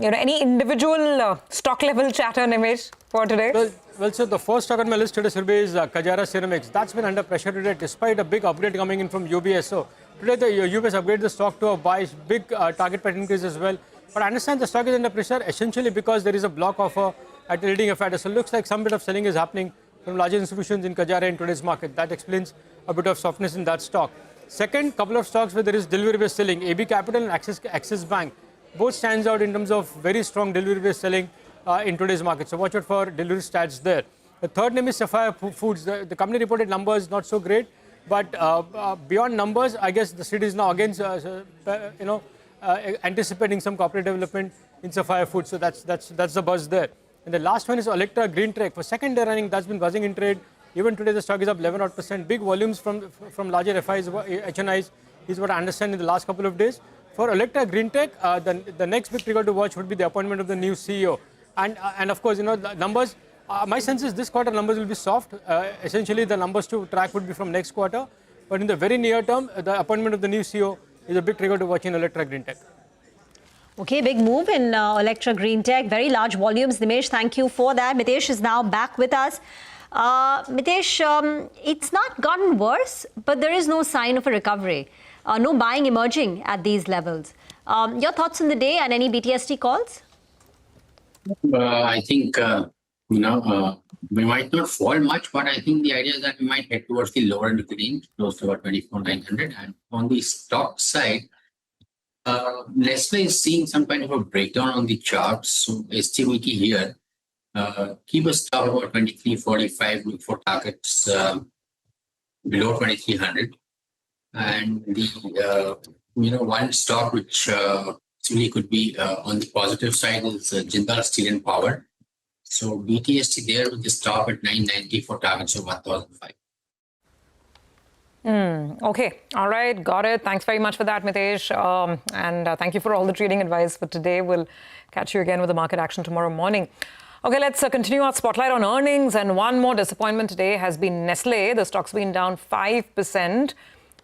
any individual stock level chatter, Nimesh, for today? Well, so the first stock on my list today survey is Kajara Ceramics. That's been under pressure today despite a big upgrade coming in from UBS. So today the UBS upgraded the stock to a buy, big target price increase as well. But I understand the stock is under pressure essentially because there is a block offer at the leading FI. So it looks like some bit of selling is happening from larger institutions in Kajara in today's market. That explains a bit of softness in that stock. Second, couple of stocks where there is delivery-based selling. AB Capital and Axis Bank both stands out in terms of very strong delivery-based selling in today's market. So watch out for delivery stats there. The third name is Sapphire Foods. The company reported numbers not so great, but beyond numbers, I guess the street is now again anticipating some corporate development in Sapphire Foods. So that's the buzz there. And the last one is Electra Green Trek. For second day running, that's been buzzing in trade. Even today, the stock is up 11%. Big volumes from larger FIs, HNIs, is what I understand in the last couple of days. For Electra Green Tech, the next big trigger to watch would be the appointment of the new CEO. And of course, the numbers, my sense is this quarter numbers will be soft. Essentially, the numbers to track would be from next quarter. But in the very near term, the appointment of the new CEO is a big trigger to watch in Electra Green Tech. Okay, big move in Electra Green Tech. Very large volumes. Nimesh, thank you for that. Mitesh is now back with us. Mitesh, it's not gotten worse, but there is no sign of a recovery. No buying emerging at these levels. Your thoughts on the day and any BTST calls? I think, we might not fall much, but I think the idea is that we might head towards the lower end of the range, close to about 24,900. And on the stock side, Nestle is seeing some kind of a breakdown on the charts. So STVT here, keep a stop about 2345, look for targets below 2300. And the one stock which really could be on the positive side is Jindal Steel and Power. So BTST there with the stop at 990 for targets of 1005. Okay. All right. Got it. Thanks very much for that, Mitesh. And thank you for all the trading advice for today. We'll catch you again with the market action tomorrow morning. Okay, let's continue our spotlight on earnings. And one more disappointment today has been Nestle. The stock's been down 5%.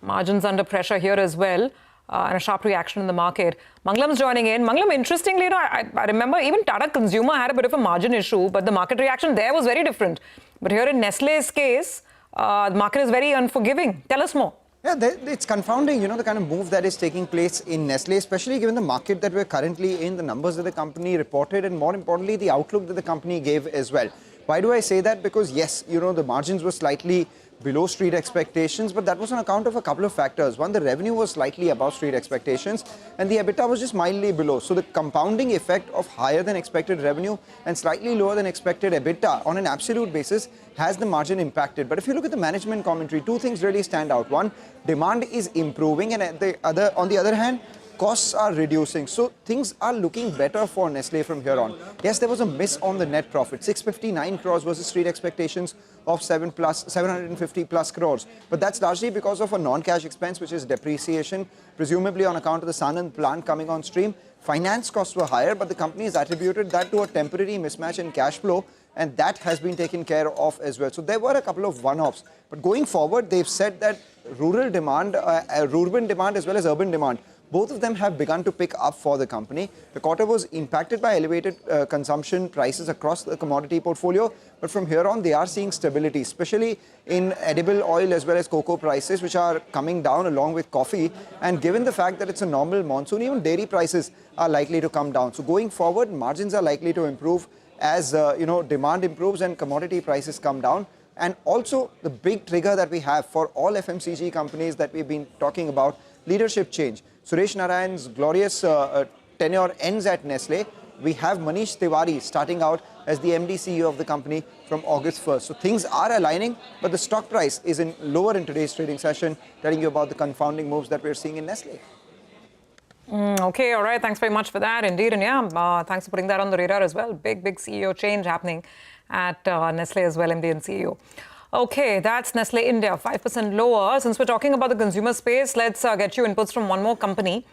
Margins under pressure here as well. And a sharp reaction in the market. Mangalam's joining in. Mangalam, interestingly, I remember even Tata Consumer had a bit of a margin issue, but the market reaction there was very different. But here in Nestle's case, the market is very unforgiving. Tell us more. Yeah, it's confounding, the kind of move that is taking place in Nestle, especially given the market that we're currently in, the numbers that the company reported, and more importantly, the outlook that the company gave as well. Why do I say that? Because yes, the margins were slightly below street expectations, but that was on account of a couple of factors. One, the revenue was slightly above street expectations, and the EBITDA was just mildly below. So the compounding effect of higher than expected revenue and slightly lower than expected EBITDA on an absolute basis has the margin impacted. But if you look at the management commentary, two things really stand out. One, demand is improving, and on the other hand, costs are reducing. So things are looking better for Nestle from here on. Yes, there was a miss on the net profit, 659 crores versus street expectations of 750 plus crores. But that's largely because of a non-cash expense, which is depreciation, presumably on account of the Sanand plant coming on stream. Finance costs were higher, but the company has attributed that to a temporary mismatch in cash flow, and that has been taken care of as well. So there were a couple of one-offs. But going forward, they've said that rural demand, urban demand as well as urban demand, both of them have begun to pick up for the company. The quarter was impacted by elevated consumption prices across the commodity portfolio, but from here on they are seeing stability, especially in edible oil as well as cocoa prices, which are coming down along with coffee. And given the fact that it's a normal monsoon, even dairy prices are likely to come down. So going forward, margins are likely to improve as demand improves and commodity prices come down. And also the big trigger that we have for all FMCG companies that we've been talking about, leadership change. Suresh Narayan's glorious tenure ends at Nestle. We have Manish Tiwari starting out as the MD CEO of the company from August 1st. So things are aligning, but the stock price is lower in today's trading session, telling you about the confounding moves that we're seeing in Nestle. Okay, all right. Thanks very much for that. Indeed, and yeah, thanks for putting that on the radar as well. Big CEO change happening at Nestle as well, MD and CEO. Okay, that's Nestle India, 5% lower. Since we're talking about the consumer space, let's get you inputs from one more company.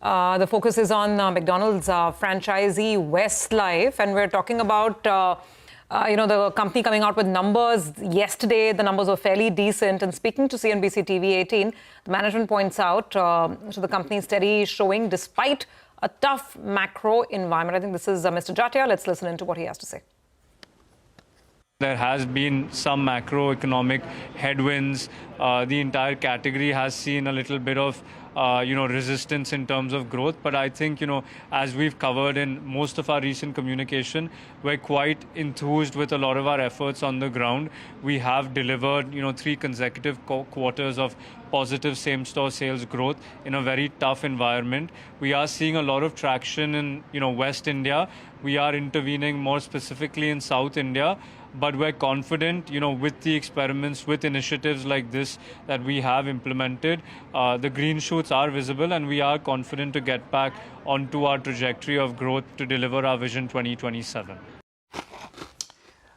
The focus is on McDonald's franchisee Westlife, and we're talking about the company coming out with numbers yesterday. The numbers were fairly decent, and speaking to CNBC-TV18, the management points out to the company's steady showing despite a tough macro environment. I think this is Mr. Jatia. Let's listen into what he has to say. There has been some macroeconomic headwinds. The entire category has seen a little bit of resistance in terms of growth. But I think, as we've covered in most of our recent communication, we're quite enthused with a lot of our efforts on the ground. We have delivered, 3 consecutive quarters of positive same-store sales growth in a very tough environment. We are seeing a lot of traction in, West India. We are intervening more specifically in South India. But we're confident, with the experiments, with initiatives like this that we have implemented, the green shoots are visible, and we are confident to get back onto our trajectory of growth to deliver our Vision 2027.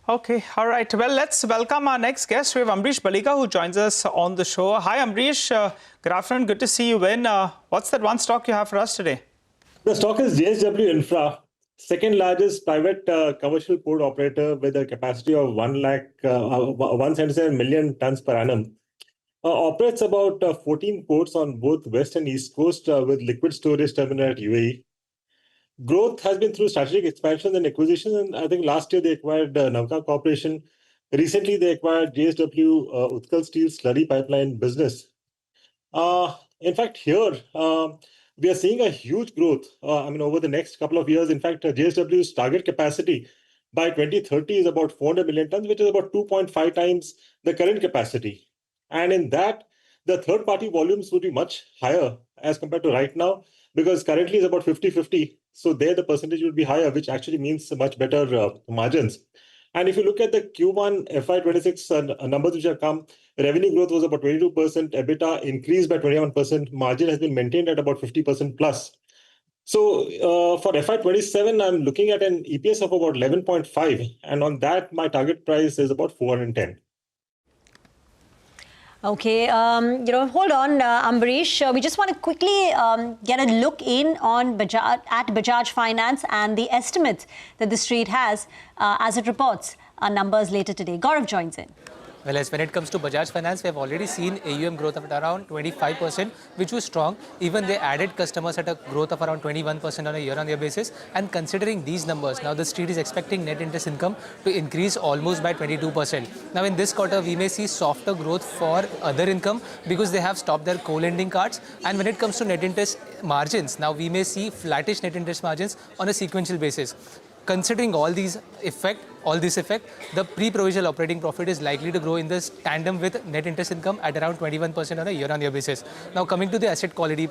Okay, all right. Well, let's welcome our next guest. We have Ambrish Balika, who joins us on the show. Hi, Ambrish. Good afternoon. Good to see you in. What's that one stock you have for us today? The stock is JSW Infra, second largest private commercial port operator with a capacity of 177 million tons per annum. Operates about 14 ports on both West and East Coast with liquid storage terminal at UAE. Growth has been through strategic expansion and acquisition, and I think last year they acquired Navka Corporation. Recently, they acquired JSW Utkal Steel slurry pipeline business. In fact, here, we are seeing a huge growth, over the next couple of years. In fact, JSW's target capacity by 2030 is about 400 million tons, which is about 2.5 times the current capacity. And in that, the third-party volumes would be much higher as compared to right now, because currently it's about 50-50. So there the percentage would be higher, which actually means much better margins. And if you look at the Q1 FY26 numbers which have come, revenue growth was about 22%, EBITDA increased by 21%, margin has been maintained at about 50% plus. So for FY27, I'm looking at an EPS of about 11.5, and on that, my target price is about 410. Okay, hold on, Ambrish. We just want to quickly get a look in on Bajaj Finance and the estimates that the street has as it reports our numbers later today. Gaurav joins in. Well, as when it comes to Bajaj Finance, we have already seen AUM growth of around 25%, which was strong. Even they added customers at a growth of around 21% on a year-on-year basis. And considering these numbers, now the street is expecting net interest income to increase almost by 22%. Now, in this quarter, we may see softer growth for other income because they have stopped their co-lending cards. And when it comes to net interest margins, now we may see flattish net interest margins on a sequential basis. Considering all these effects, all this effect, the pre-provisional operating profit is likely to grow in this tandem with net interest income at around 21% on a year-on-year basis. Now, coming to the asset quality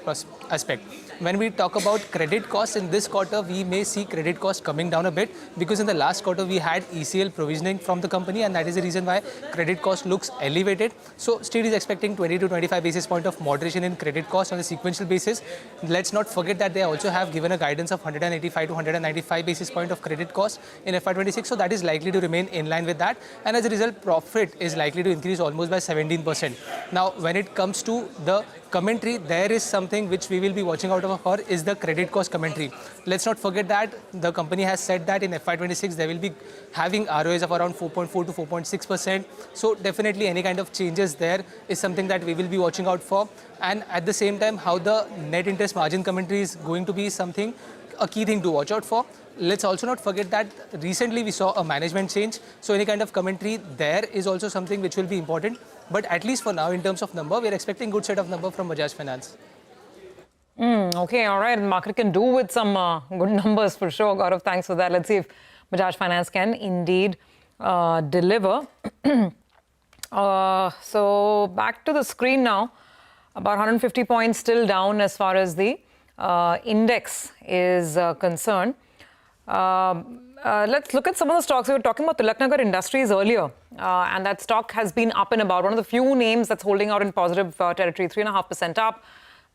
aspect, when we talk about credit costs in this quarter, we may see credit costs coming down a bit because in the last quarter we had ECL provisioning from the company, and that is the reason why credit cost looks elevated. So, Street is expecting 20 to 25 basis point of moderation in credit cost on a sequential basis. Let's not forget that they also have given a guidance of 185 to 195 basis point of credit cost in FY26. So that is likely to remain in line with that. And as a result, profit is likely to increase almost by 17%. Now, when it comes to the commentary, there is something which we will be watching out for is the credit cost commentary. Let's not forget that the company has said that in FY26 they will be having ROAs of around 4.4 to 4.6%. So definitely any kind of changes there is something that we will be watching out for. And at the same time, how the net interest margin commentary is going to be something, a key thing to watch out for. Let's also not forget that recently we saw a management change. So any kind of commentary there is also something which will be important. But at least for now, in terms of number, we are expecting good set of number from Bajaj Finance. Okay, all right. Market can do with some good numbers for sure. Gaurav, thanks for that. Let's see if Bajaj Finance can indeed deliver. So back to the screen now. About 150 points still down as far as the index is concerned. Let's look at some of the stocks. We were talking about Tilaknagar Industries earlier, and that stock has been up and about. One of the few names that's holding out in positive territory, 3.5% up.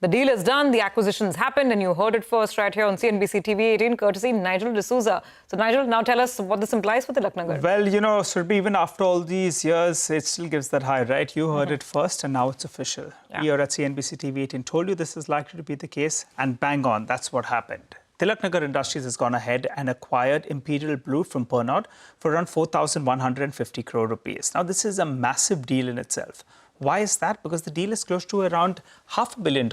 The deal is done, the acquisitions happened, and you heard it first right here on CNBC-TV18, courtesy Nigel D'Souza. So, Nigel, now tell us what this implies for Tilaknagar. Well, you know, Surbhi, even after all these years, it still gives that high, right? You heard it first, and now it's official. Yeah. We are at CNBC-TV18 told you this is likely to be the case, and bang on, that's what happened. Tilaknagar Industries has gone ahead and acquired Imperial Blue from Pernod for around 4,150 crore rupees. Now, this is a massive deal in itself. Why is that? Because the deal is close to around $500 million,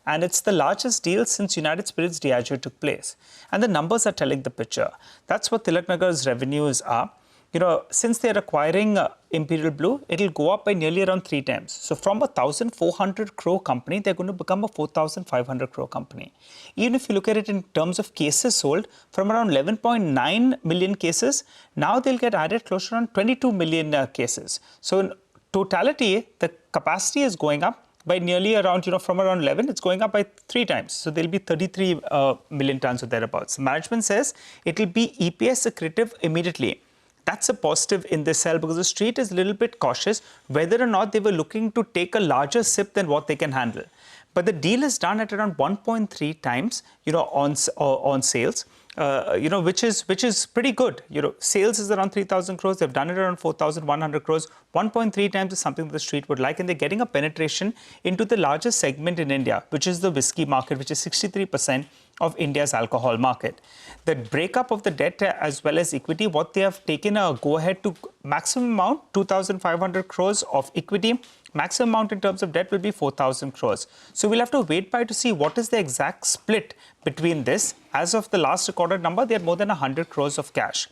and it's the largest deal since United Spirits Diageo took place. And the numbers are telling the picture. That's what Tilaknagar's revenues are. You know, since they're acquiring Imperial Blue, it'll go up by nearly around 3 times. So from a 1,400 crore company, they're going to become a 4,500 crore company. Even if you look at it in terms of cases sold, from around 11.9 million cases, now they'll get added close to around 22 million cases. So in totality, the capacity is going up by nearly around, from around 11, it's going up by 3 times. So there'll be 33 million tons or thereabouts. Management says it will be EPS accretive immediately. That's a positive in this sell because the street is a little bit cautious whether or not they were looking to take a larger sip than what they can handle. But the deal is done at around 1.3 times, on sales. Which is pretty good. Sales is around 3,000 crores. They've done it around 4,100 crores. 1.3 times is something that the street would like, and they're getting a penetration into the largest segment in India, which is the whiskey market, which is 63% of India's alcohol market. The breakup of the debt as well as equity, what they have taken a go-ahead to maximum amount, 2,500 crores of equity. Maximum amount in terms of debt will be 4,000 crores. So we'll have to wait by to see what is the exact split between this. As of the last recorded number, they had more than 100 crores of cash.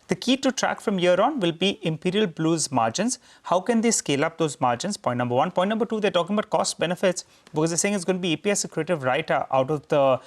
The key to track from here on will be Imperial Blue's margins. How can they scale up those margins? Point number 1. Point number 2, they're talking about cost benefits because they're saying it's going to be EPS accretive right out of the,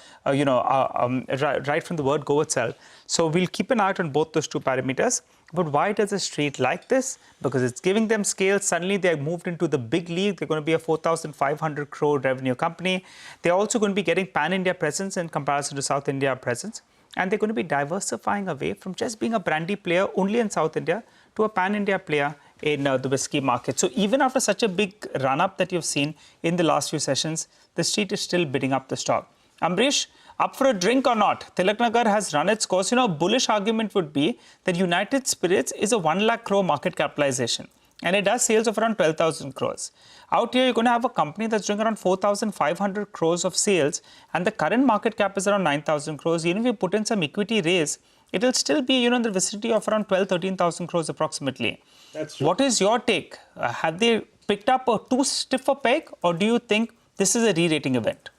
right from the word go itself. So we'll keep an eye out on both those 2 parameters. But why does the street like this? Because it's giving them scale. Suddenly they're moved into the big league. They're going to be a 4,500 crore revenue company. They're also going to be getting pan-India presence in comparison to South India presence. And they're going to be diversifying away from just being a brandy player only in South India to a pan-India player in the whiskey market. So even after such a big run-up that you've seen in the last few sessions, the street is still bidding up the stock. Ambrish, up for a drink or not? Tilaknagar has run its course. A bullish argument would be that United Spirits is a 1 lakh crore market capitalization. And it does sales of around 12,000 crores. Out here, you're going to have a company that's doing around 4,500 crores of sales. And the current market cap is around 9,000 crores. Even if you put in some equity raise, it'll still be, in the vicinity of around 13,000 crores approximately. That's true. What is your take? Have they picked up a too stiff a peg? Or do you think this is a re-rating event?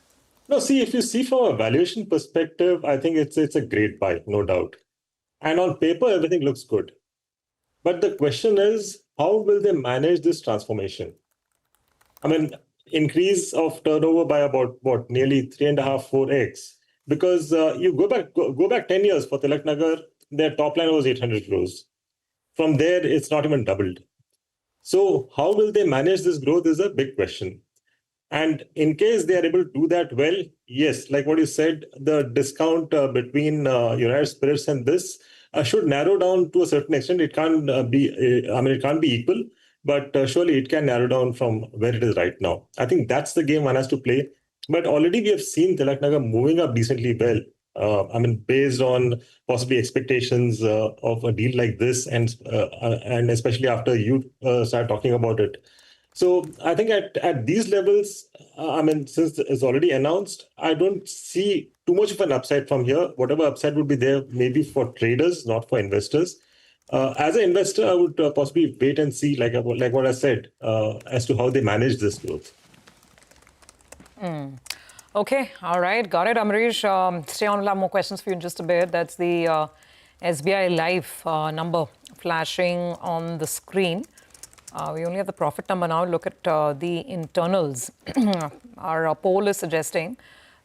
No, see, if you see from a valuation perspective, I think it's a great buy, no doubt. And on paper, everything looks good. But the question is, how will they manage this transformation? I mean, increase of turnover by about, nearly 3.5, 4x. Because you go back 10 years for Tilaknagar, their top line was 800 crores. From there, it's not even doubled. So how will they manage this growth is a big question. And in case they are able to do that well, yes, like what you said, the discount between United Spirits and this should narrow down to a certain extent. It can't it can't be equal, but surely it can narrow down from where it is right now. I think that's the game one has to play. But already we have seen Tilaknagar moving up decently well. Based on possibly expectations of a deal like this, and especially after you start talking about it. So I think at these levels, since it's already announced, I don't see too much of an upside from here. Whatever upside would be there, maybe for traders, not for investors. As an investor, I would possibly wait and see, like what I said, as to how they manage this growth. Okay, all right, got it, Amrish. Stay on, we'll have more questions for you in just a bit. That's the SBI Life number flashing on the screen. We only have the profit number now. Look at the internals. Our poll is suggesting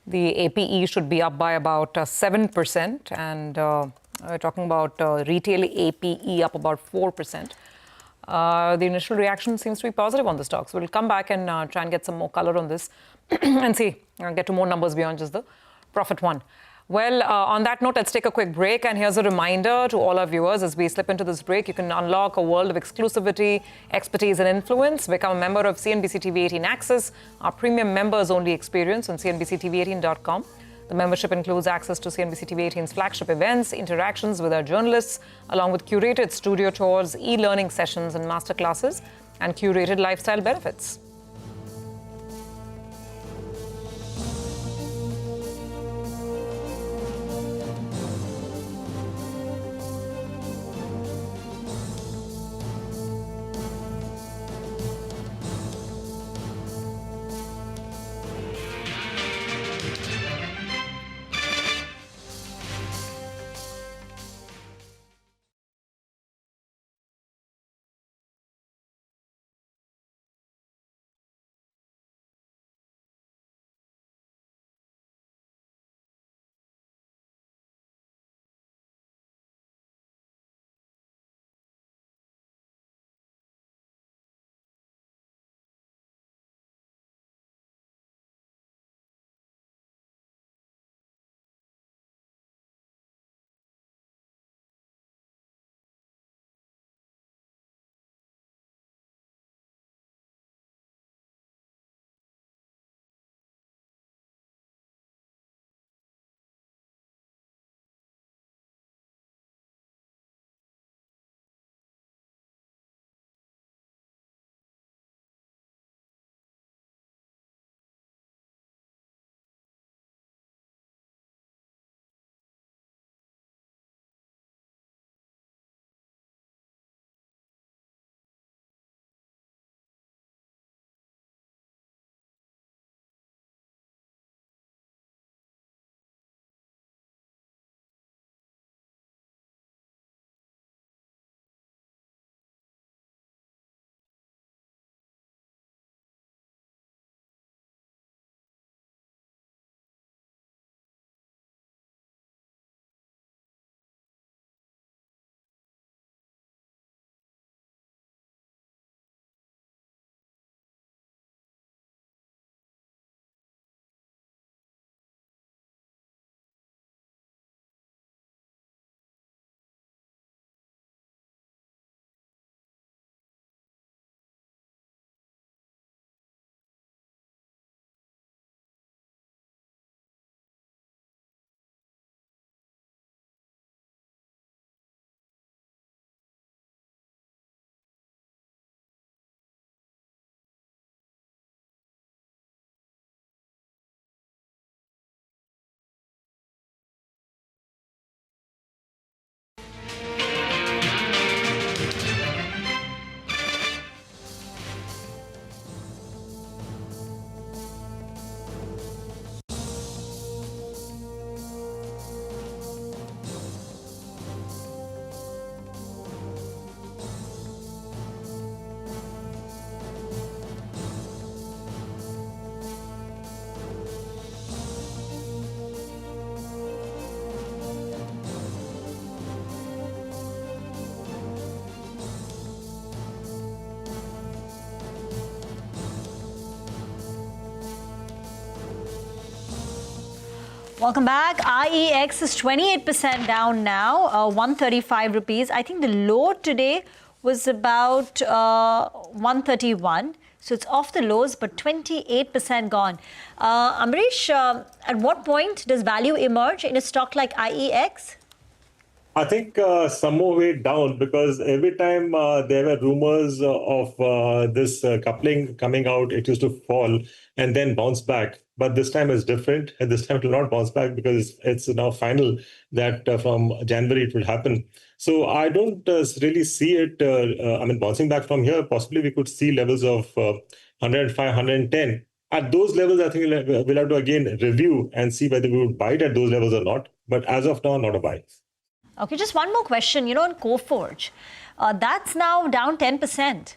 the APE should be up by about 7%, and we're talking about retail APE up about 4%. The initial reaction seems to be positive on the stock. So we'll come back and try and get some more color on this and see, get to more numbers beyond just the profit one. Well, on that note, let's take a quick break. And here's a reminder to all our viewers, as we slip into this break, you can unlock a world of exclusivity, expertise and influence. Become a member of CNBC-TV18 Access, our premium members-only experience on CNBC-TV18.com. The membership includes access to CNBC-TV18's flagship events, interactions with our journalists, along with curated studio tours, e-learning sessions and masterclasses, and curated lifestyle benefits. Welcome back. IEX is 28% down now, 135 rupees. I think the low today was about 131. So it's off the lows, but 28% gone. Amrish, at what point does value emerge in a stock like IEX? I think some more way down, because every time there were rumors of this coupling coming out, it used to fall and then bounce back. But this time is different. And this time it will not bounce back because it's now final that from January it will happen. So I don't really see it, bouncing back from here. Possibly we could see levels of 105, 110. At those levels, I think we'll have to again review and see whether we would buy it at those levels or not. But as of now, not a buy. Okay, just one more question. On Coforge, that's now down 10%.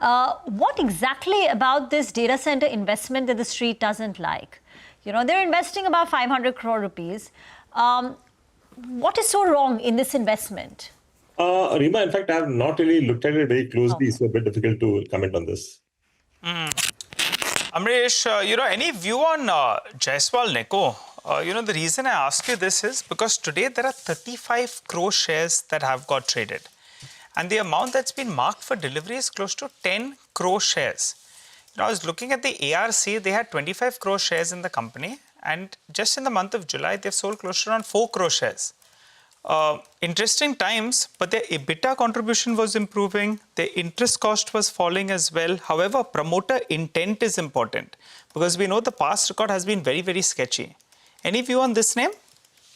What exactly about this data center investment that the street doesn't like? They're investing about 500 crore rupees. What is so wrong in this investment? Rima, in fact, I have not really looked at it very closely, so a bit difficult to comment on this. Amrish, any view on Jaiswal Neco? The reason I ask you this is because today there are 35 crore shares that have got traded. And the amount that's been marked for delivery is close to 10 crore shares. I was looking at the ARC, they had 25 crore shares in the company. And just in the month of July, they've sold close to around 4 crore shares. Interesting times, but their EBITDA contribution was improving. Their interest cost was falling as well. However, promoter intent is important because we know the past record has been very, very sketchy. Any view on this name?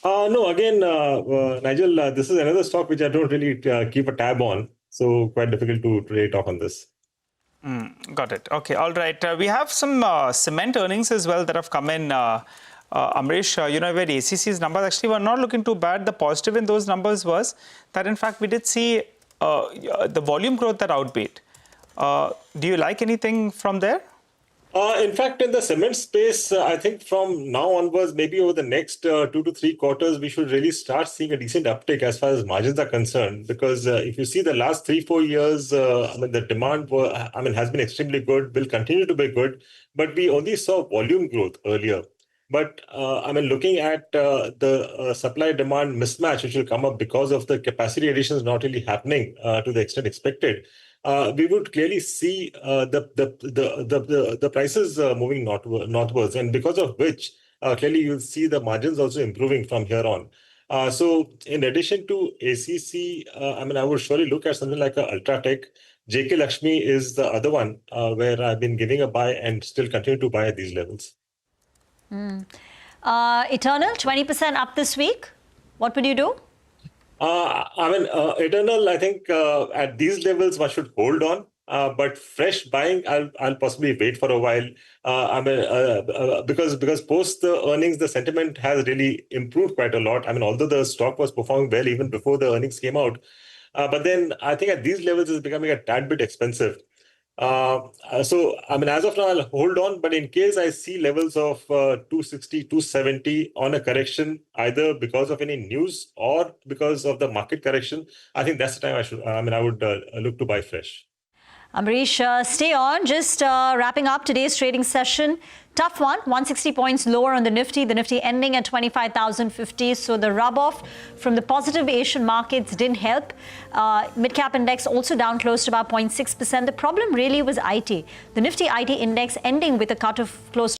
No, again, Nigel, this is another stock which I don't really keep a tab on. So quite difficult to really talk on this. Got it. Okay, all right. We have some cement earnings as well that have come in. Amrish, where ACC's numbers actually were not looking too bad. The positive in those numbers was that, in fact, we did see the volume growth that outbeat. Do you like anything from there? In fact, in the cement space, I think from now onwards, maybe over the next 2 to 3 quarters, we should really start seeing a decent uptick as far as margins are concerned. Because if you see the last 3-4 years, the demand has been extremely good, will continue to be good. But we only saw volume growth earlier. But looking at the supply-demand mismatch, which will come up because of the capacity additions not really happening to the extent expected, we would clearly see the prices moving northwards, and because of which clearly you'll see the margins also improving from here on. So in addition to ACC, I would surely look at something like Ultratech. JK Lakshmi is the other one where I've been giving a buy and still continue to buy at these levels. Eternal, 20% up this week. What would you do? Eternal, I think at these levels, one should hold on. But fresh buying, I'll possibly wait for a while. Because post the earnings, the sentiment has really improved quite a lot. Although the stock was performing well even before the earnings came out. But then I think at these levels, it's becoming a tad bit expensive. As of now, I'll hold on. But in case I see levels of 260, 270 on a correction, either because of any news or because of the market correction, I think that's the time I would look to buy fresh. Amrish, stay on. Just wrapping up today's trading session. Tough one, 160 points lower on the Nifty ending at 25,050. So the rub-off from the positive Asian markets didn't help. Midcap index also down close to about 0.6%. The problem really was IT. The Nifty IT index ending with a cut of close to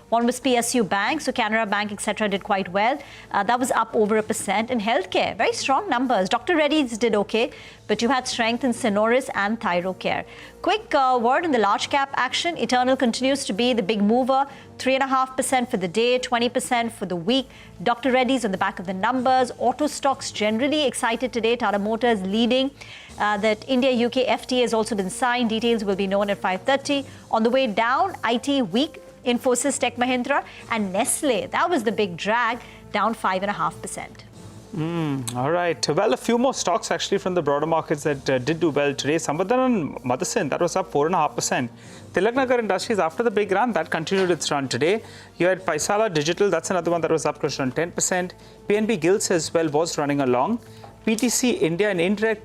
one was PSU Bank, so Canara Bank, etc. did quite well. That was up over 1%. In healthcare, very strong numbers. Dr. Reddy's did okay, but you had strength in Synoris and Thyrocare. Quick word on the large cap action. Eternal continues to be the big mover. 3.5% for the day, 20% for the week. Dr. Reddy's on the back of the numbers. Auto stocks generally excited today. Tata Motors leading. That India-UK FTA has also been signed. Details will be known at 5:30. On the way down, IT weak. Infosys, Tech Mahindra, and Nestle. That was the big drag, down 5.5%. All right. Well, a few more stocks actually from the broader markets that did do well today. Sambandhan Motherson, that was up 4.5%. Tilaknagar Industries, after the big run, that continued its run today. You had Paisala Digital, that's another one that was up close to 10%. PNB Gills as well was running along. PTC India and indirect